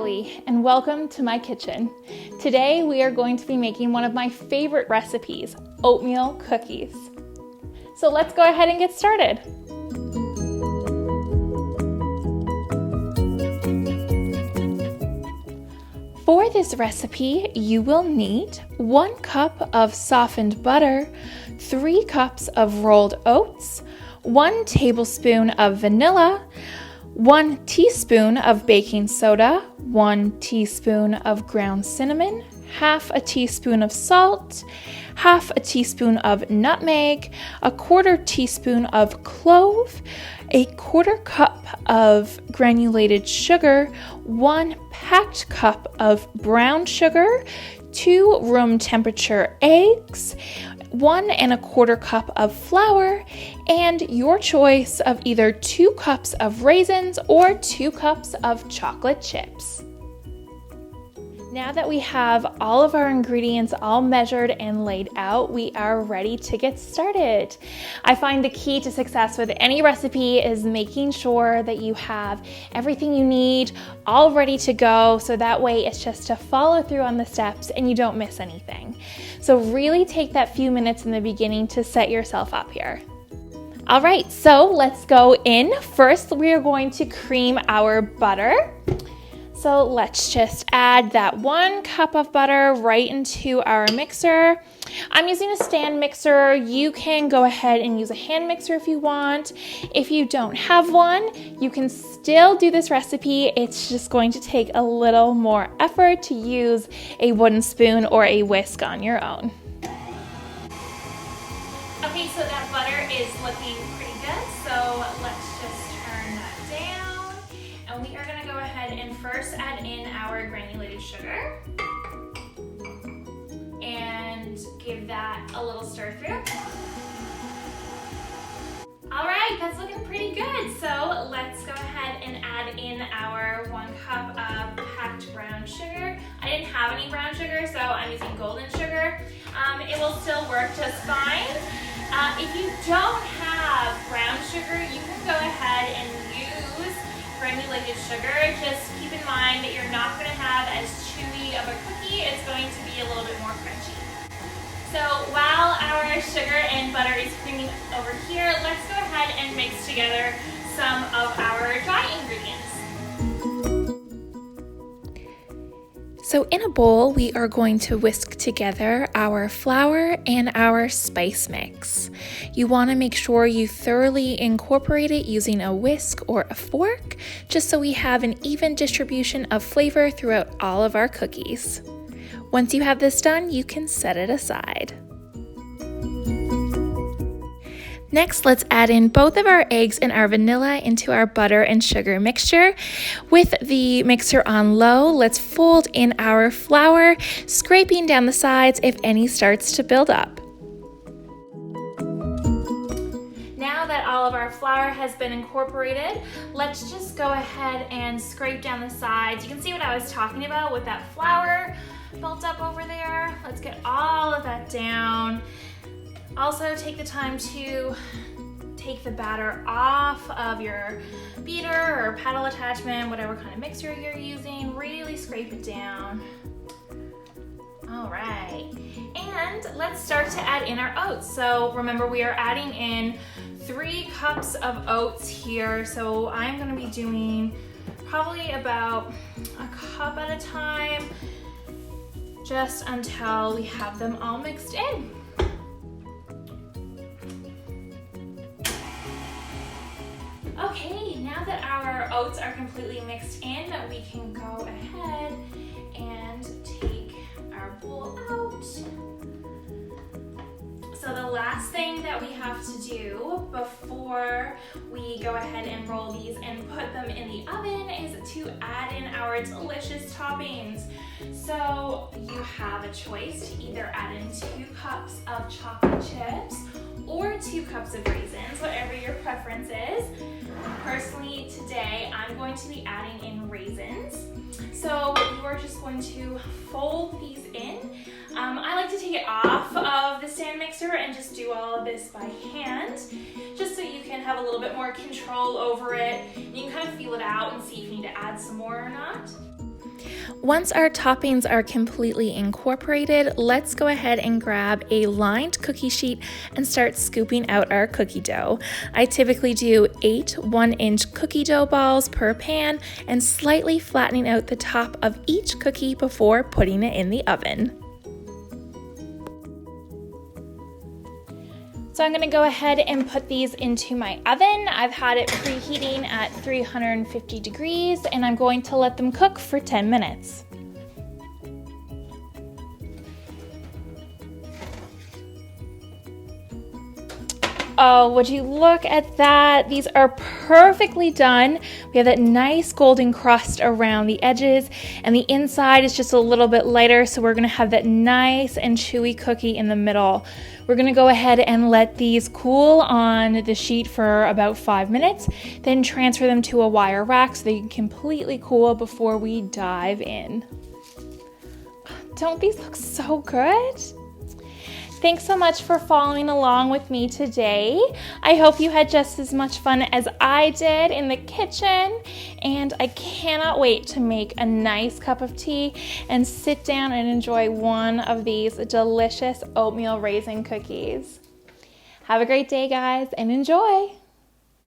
Natalie, and welcome to my kitchen. Today we are going to be making one of my favorite recipes, oatmeal cookies. So let's go ahead and get started. For this recipe, you will need 1 cup of softened butter, 3 cups of rolled oats, 1 tablespoon of vanilla, 1 teaspoon of baking soda, 1 teaspoon of ground cinnamon, half a teaspoon of salt, half a teaspoon of nutmeg, a 1/4 teaspoon of clove, a 1/4 cup of granulated sugar, 1 packed cup of brown sugar, 2 room temperature eggs, 1 1/4 cup of flour, and your choice of either 2 cups of raisins or 2 cups of chocolate chips. Now that we have all of our ingredients all measured and laid out, we are ready to get started. I find the key to success with any recipe is making sure that you have everything you need all ready to go, so that way it's just to follow through on the steps and you don't miss anything. So really take that few minutes in the beginning to set yourself up here. All right, so let's go in. First, we are going to cream our butter. So let's just add that 1 cup of butter right into our mixer. I'm using a stand mixer. You can go ahead and use a hand mixer if you want. If you don't have one, you can still do this recipe. It's just going to take a little more effort to use a wooden spoon or a whisk on your own. Okay, so that butter is looking pretty good. So let's just turn that down. And we are gonna go ahead and first add in our granulated sugar and give that a little stir through. All right, that's looking pretty good. So let's go ahead and add in our 1 cup of packed brown sugar. I didn't have any brown sugar, so I'm using golden sugar. It will still work just fine. If you don't have brown sugar, you can go ahead and use granulated sugar. Just keep in mind that you're not going to have as chewy of a cookie. It's going to be a little bit more crunchy. So while our sugar and butter is creaming over here, let's go ahead and mix together some of our dry ingredients. So in a bowl, we are going to whisk together our flour and our spice mix. You want to make sure you thoroughly incorporate it using a whisk or a fork, just so we have an even distribution of flavor throughout all of our cookies. Once you have this done, you can set it aside. Next, let's add in both of our eggs and our vanilla into our butter and sugar mixture. With the mixer on low, let's fold in our flour, scraping down the sides if any starts to build up. Now that all of our flour has been incorporated, let's just go ahead and scrape down the sides. You can see what I was talking about with that flour built up over there. Let's get all of that down. Also, take the time to take the batter off of your beater or paddle attachment, whatever kind of mixer you're using. Really scrape it down. All right, and let's start to add in our oats. So remember, we are adding in 3 cups of oats here. So I'm gonna be doing probably about a cup at a time, just until we have them all mixed in. Okay, now that our oats are completely mixed in, we can go ahead and take our bowl out. So the last thing that we have to do before we go ahead and roll these and put them in the oven is to add in our delicious toppings. So you have a choice to either add in 2 cups of chocolate chips or 2 cups of raisins, whatever your preference is. Personally, today I'm going to be adding in raisins. So you are just going to fold these in. I like to take it off of the stand mixer and just do all of this by hand, just so you can have a little bit more control over it. You can kind of feel it out and see if you need to add some more or not. Once our toppings are completely incorporated, let's go ahead and grab a lined cookie sheet and start scooping out our cookie dough. I typically do 8 1-inch cookie dough balls per pan and slightly flattening out the top of each cookie before putting it in the oven. So I'm gonna go ahead and put these into my oven. I've had it preheating at 350 degrees and I'm going to let them cook for 10 minutes. Oh, would you look at that? These are perfectly done. We have that nice golden crust around the edges and the inside is just a little bit lighter, so we're gonna have that nice and chewy cookie in the middle. We're gonna go ahead and let these cool on the sheet for about 5 minutes, then transfer them to a wire rack so they can completely cool before we dive in. Don't these look so good? Thanks so much for following along with me today. I hope you had just as much fun as I did in the kitchen, and I cannot wait to make a nice cup of tea and sit down and enjoy one of these delicious oatmeal raisin cookies. Have a great day, guys, and enjoy!